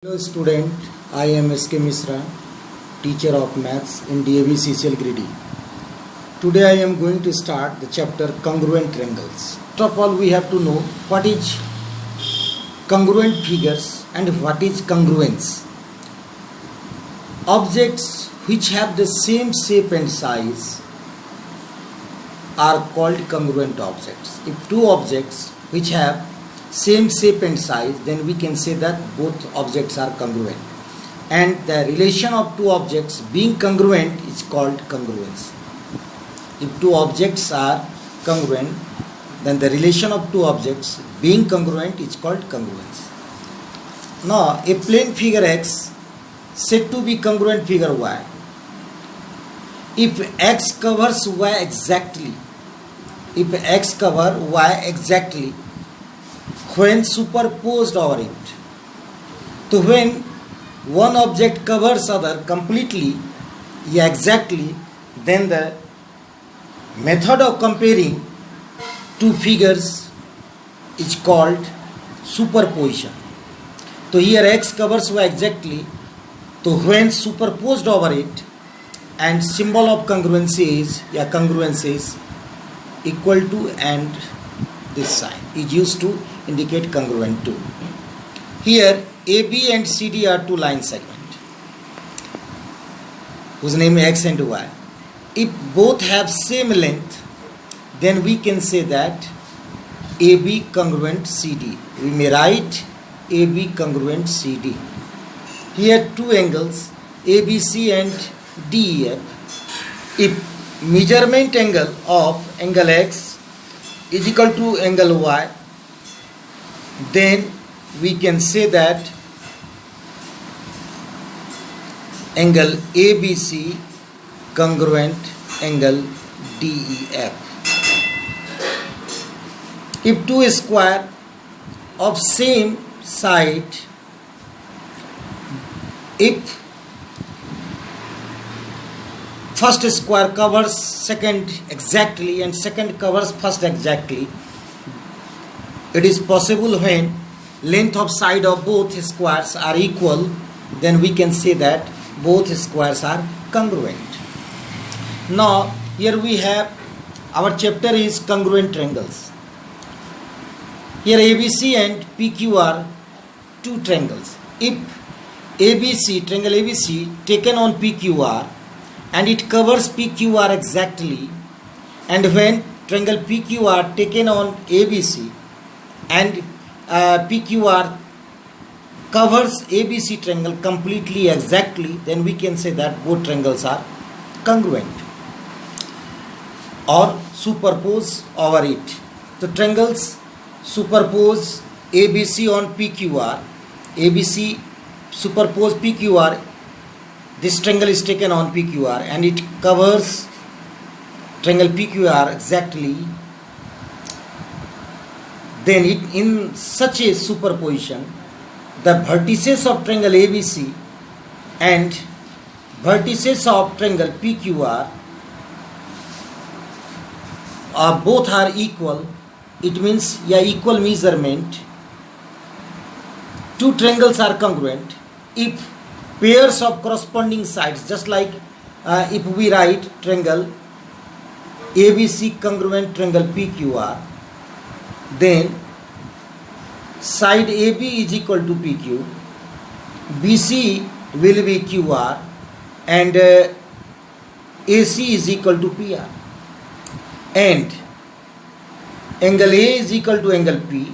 Hello student, I am S.K. Misra, teacher of maths in DAV CCL Grade E. Today I am going to start the chapter congruent triangles. First of all, we have to know what is congruent figures and what is congruence. Objects which have the same shape and size are called congruent objects. If two objects which have same shape and size, then we can say that both objects are congruent, and the relation of two objects being congruent is called congruence. If two objects are congruent, then the relation of two objects being congruent is called congruence. Now a plane figure X said to be congruent figure Y if X covers Y exactly, if X cover Y exactly when superposed over it. So when one object covers other completely, exactly, then the method of comparing two figures is called superposition. So here X covers Y exactly, so when superposed over it, and symbol of congruency is equal to, and this sign is used to indicate congruent too. Here AB and CD are two line segments whose name is X and Y. If both have same length, then we can say that AB congruent CD. We may write AB congruent CD. Here two angles ABC and DEF. If measurement angle of angle X is equal to angle Y, then we can say that angle ABC congruent angle DEF. If two square of same side, if first square covers second exactly and second covers first exactly, it is possible when length of side of both squares are equal, then we can say that both squares are congruent. Now here we have, our chapter is congruent triangles. Here ABC and PQ are two triangles. If ABC, triangle ABC taken on PQR and it covers PQR exactly, and when triangle PQR taken on ABC and PQR covers ABC triangle completely exactly, then we can say that both triangles are congruent or superpose over it. The triangles superpose ABC on PQR, ABC superpose PQR, this triangle is taken on PQR and it covers triangle PQR exactly, then in such a superposition, the vertices of triangle ABC and vertices of triangle PQR both are equal. It means equal measurement. Two triangles are congruent if pairs of corresponding sides, just like if we write triangle ABC congruent triangle PQR, then side AB is equal to PQ, BC will be QR, and AC is equal to PR, and angle A is equal to angle P,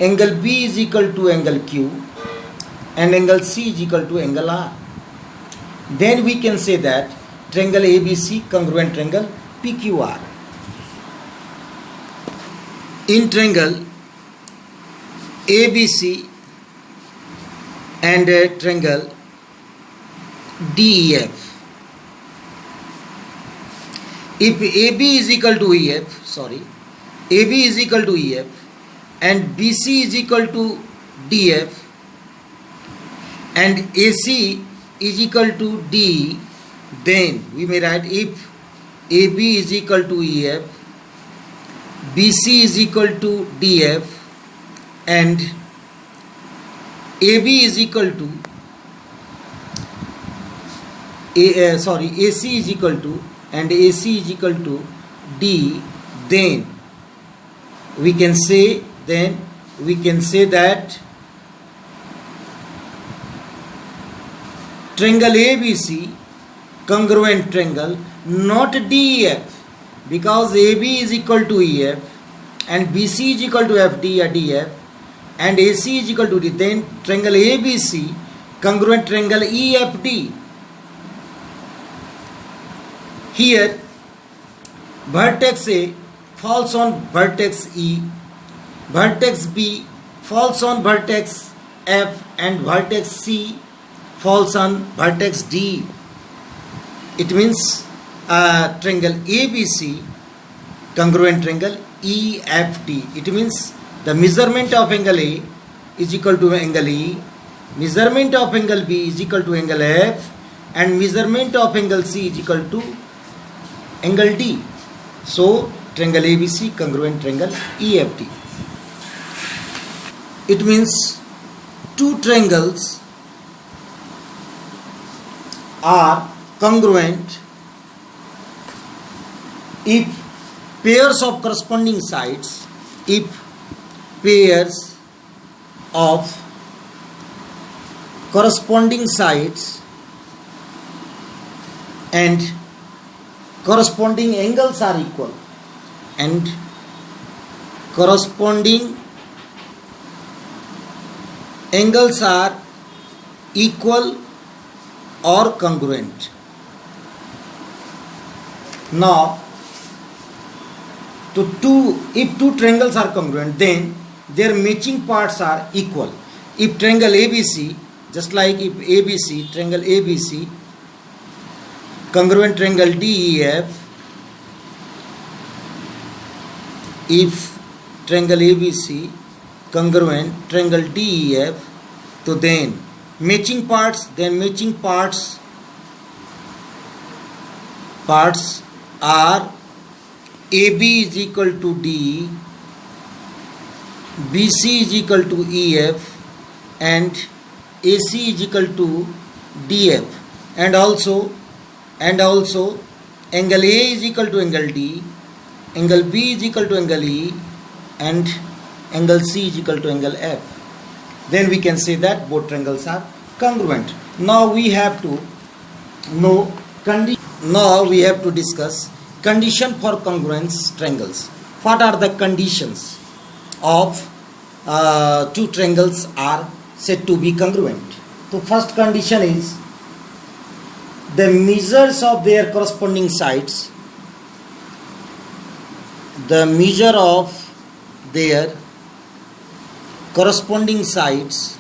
angle B is equal to angle Q, and angle C is equal to angle R. Then we can say that triangle ABC congruent triangle PQR. In triangle ABC and triangle DEF, if AB is equal to AB is equal to EF and BC is equal to DF and AC is equal to DE, then we may write if AB is equal to EF, BC is equal to DF, and AB is equal to AC is equal to, and AC is equal to D, then we can say that triangle ABC congruent triangle, not DEF, because AB is equal to EF and BC is equal to FD or DF and AC is equal to D, then triangle ABC congruent triangle EFD. Here vertex A falls on vertex E, vertex B falls on vertex F, and vertex C falls on vertex D. It means triangle ABC congruent triangle EFD. It means the measurement of angle A is equal to angle E, measurement of angle B is equal to angle F, and measurement of angle C is equal to angle D. So triangle ABC congruent triangle EFD. It means two triangles are congruent if pairs of corresponding sides, and corresponding angles are equal, and corresponding angles are equal or congruent. Now, if two triangles are congruent, then their matching parts are equal. If triangle ABC, just like if ABC, triangle ABC, congruent triangle DEF, if triangle ABC congruent triangle DEF, so then matching parts are AB is equal to D, BC is equal to EF, and AC is equal to DF, and also angle A is equal to angle D, angle B is equal to angle E, and angle C is equal to angle F. Then we can say that both triangles are congruent. Now we have to know Now we have to discuss condition for congruence triangles. What are the conditions of two triangles are said to be congruent? So first condition is the measures of their corresponding sides. The measure of their corresponding sides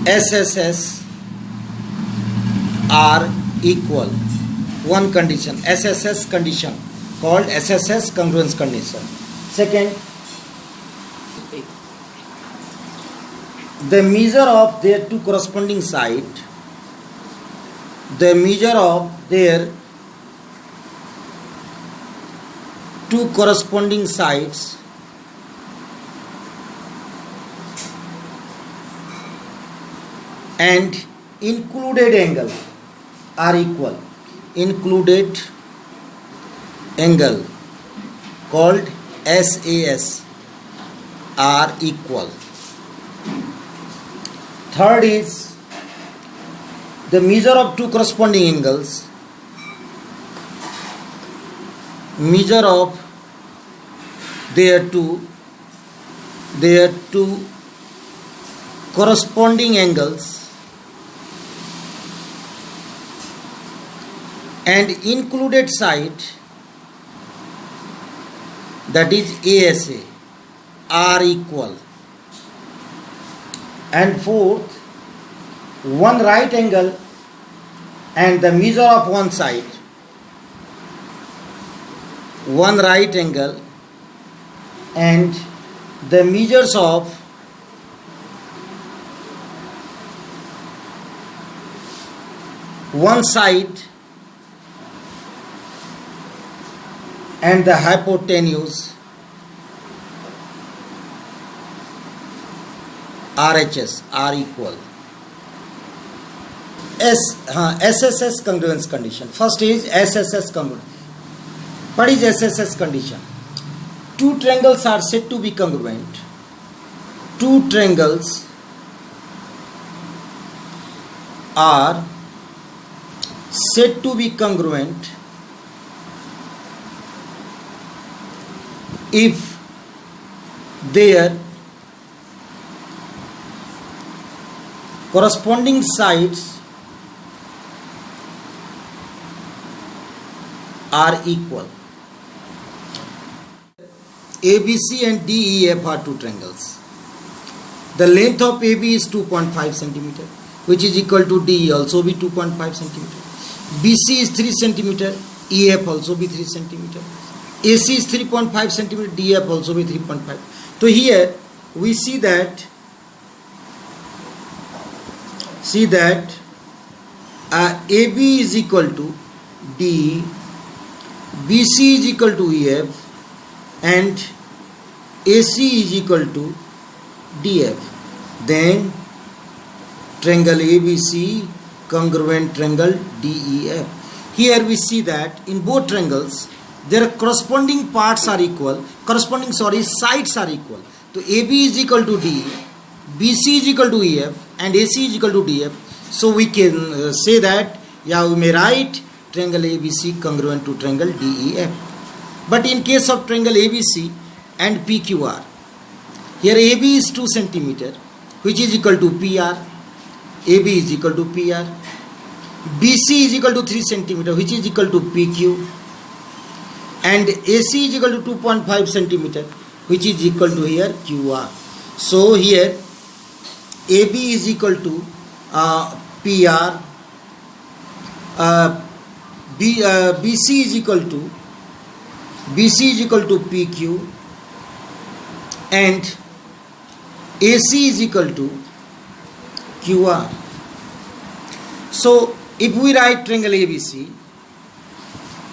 SSS are equal. One condition, SSS condition, called SSS congruence condition. Second, the measure of their two corresponding sides, the measure of their two corresponding sides and included angle are equal. Included angle, called SAS, are equal. Third is the measure of two corresponding angles, measure of their two corresponding angles and included side, that is ASA, are equal. And fourth, one right angle and the measure of one side, one right angle and the measures of one side and the hypotenuse RHS are equal. SSS congruence condition. First is SSS congruence. What is SSS condition? Two triangles are said to be congruent. Two triangles are said to be congruent if their corresponding sides are equal. ABC and DEF are two triangles. The length of AB is 2.5 centimeter, which is equal to DE also be 2.5 centimeter. BC is 3 centimeter, EF also be 3 centimeter. AC is 3.5 centimeter, DF also be 3.5. So here we see that AB is equal to DE, BC is equal to EF, and AC is equal to DF. Then triangle ABC congruent triangle DEF. Here we see that in both triangles their corresponding parts are equal, sides are equal. So AB is equal to DE, BC is equal to EF, and AC is equal to DF. So we can say that, we may write triangle ABC congruent to triangle DEF. But in case of triangle ABC and PQR, here AB is 2 centimeter, which is equal to PR. AB is equal to PR. BC is equal to 3 centimeter, which is equal to PQ. And AC is equal to 2.5 centimeter, which is equal to here QR. So here AB is equal to PR, BC is equal to PQ, and AC is equal to QR. So if we write triangle ABC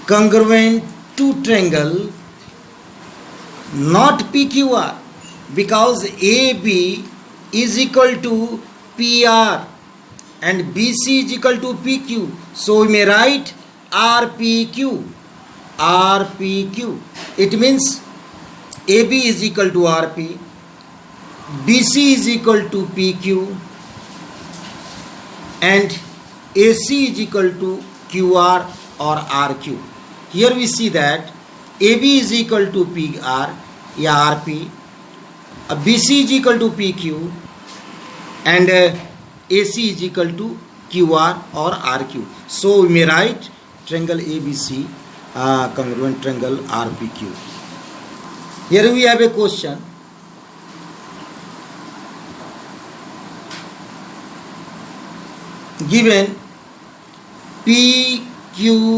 congruent to triangle not PQR, because AB is equal to PR and BC is equal to PQ, so we may write RPQ. It means AB is equal to RP, BC is equal to PQ, and AC is equal to QR or RQ. Here we see that AB is equal to PR, RP, BC is equal to PQ, and AC is equal to QR or RQ. So we may write triangle ABC congruent triangle RPQ. Here we have a question. Given PQRS,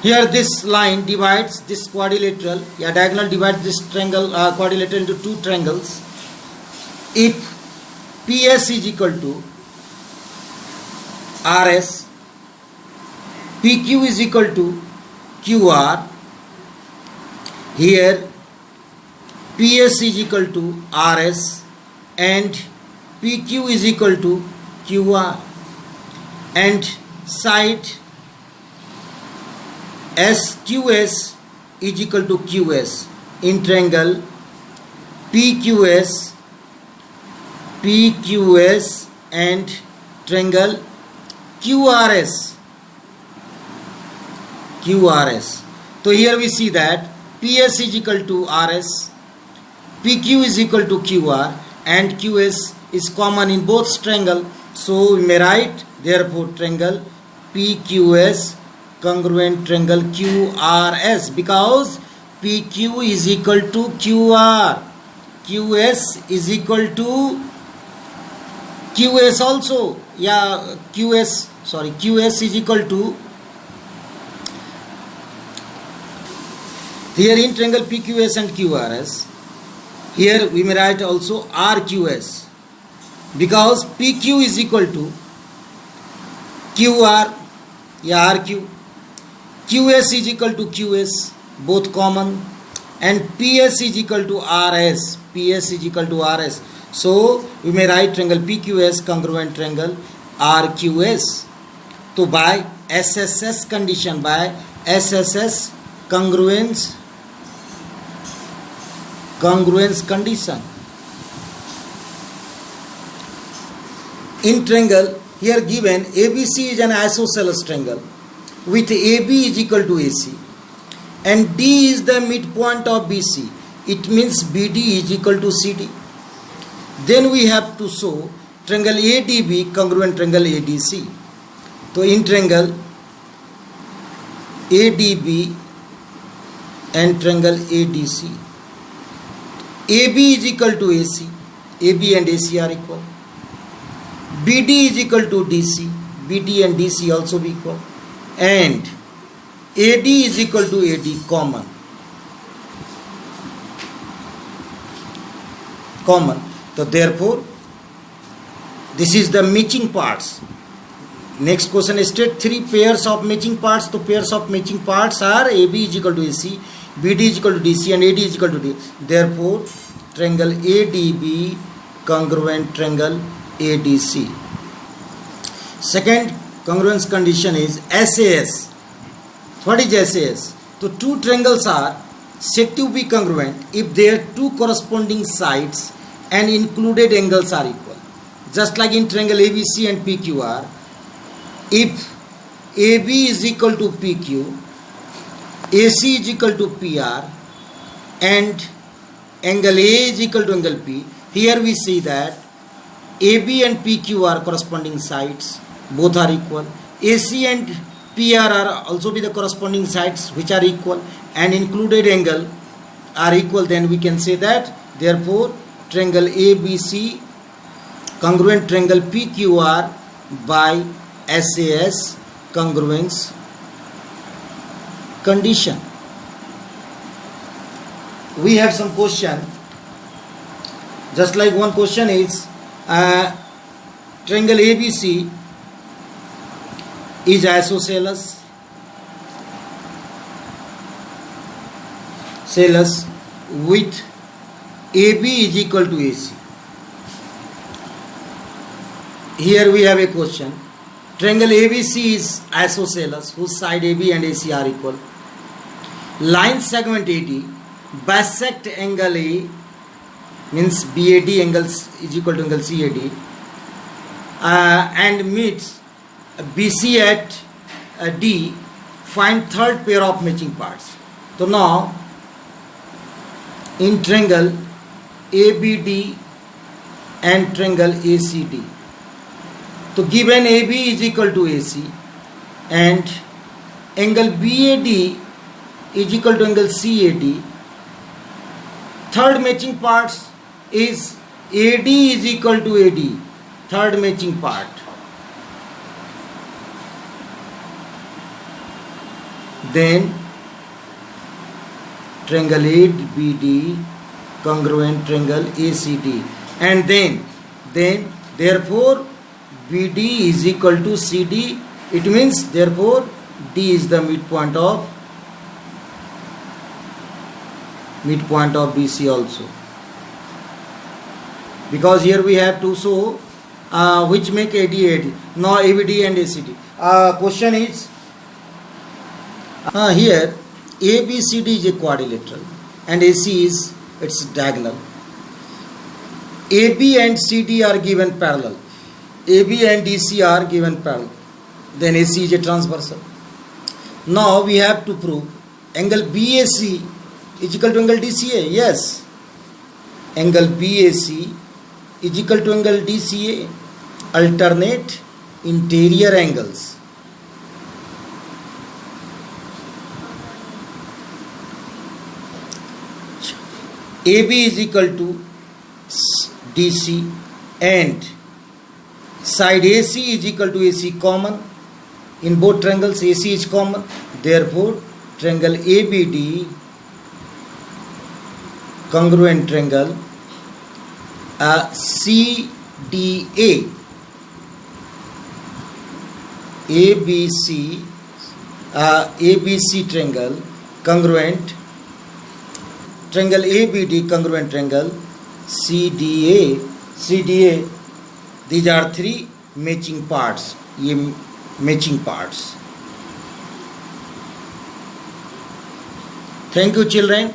here this line divides this quadrilateral, diagonal divides this triangle quadrilateral into two triangles. If PS is equal to RS, PQ is equal to QR, here PS is equal to RS and PQ is equal to QR, and side SQS is equal to QS in triangle PQS and triangle QRS. So here we see that PS is equal to RS, PQ is equal to QR, and QS is common in both triangle. So we may write therefore triangle PQS congruent triangle QRS, because PQ is equal to QR, QS is equal to QS also. QS is equal to, here in triangle PQS and QRS, here we may write also RQS, because PQ is equal to QR, RQ, QS is equal to QS, both common, and PS is equal to RS. PS is equal to RS. So we may write triangle PQS congruent triangle RQS. So by SSS condition, by SSS congruence condition, in triangle here given ABC is an isosceles triangle with AB is equal to AC and D is the midpoint of BC. It means BD is equal to CD. Then we have to show triangle ADB congruent triangle ADC. So in triangle ADB and triangle ADC, AB is equal to AC, AB and AC are equal. BD is equal to DC, BD and DC also be equal, and AD is equal to AD common. So therefore this is the matching parts. Next question is state three pairs of matching parts. So pairs of matching parts are AB is equal to AC, BD is equal to DC and AD is equal to D. Therefore triangle ADB congruent triangle ADC. Second congruence condition is SAS. What is SAS? So two triangles are said to be congruent if their two corresponding sides and included angles are equal. Just like in triangle ABC and PQR, if AB is equal to PQ, AC is equal to PR, and angle A is equal to angle P, here we see that AB and PQ are corresponding sides, both are equal. AC and PR are also be the corresponding sides which are equal, and included angle are equal. Then we can say that therefore triangle ABC congruent triangle PQR by SAS congruence condition. We have some question, just like one question is triangle ABC is isosceles with AB is equal to AC. Here we have a question. Triangle ABC is isosceles whose side AB and AC are equal. Line segment AD bisect angle A, means BAD angles is equal to angle CAD, and meets BC at D. Find third pair of matching parts. So now in triangle ABD and triangle ACD, so given AB is equal to AC and angle BAD is equal to angle CAD, third matching parts is AD is equal to AD, third matching part. Then triangle ABD congruent triangle ACD, and then therefore BD is equal to CD. It means therefore D is the midpoint of BC also, because here we have to show which make AD. Now ABD and ACD. Question is here ABCD is a quadrilateral and AC is its diagonal. AB and CD are given parallel. AB and DC are given parallel. Then AC is a transversal. Now we have to prove angle BAC is equal to angle DCA. Yes, angle BAC is equal to angle DCA. Alternate interior angles. AB is equal to DC and side AC is equal to AC common. In both triangles AC is common. Therefore triangle ABD congruent triangle CDA ABC ABC triangle congruent, triangle ABD congruent triangle, CDA, these are three matching parts, ये matching parts. Thank you children.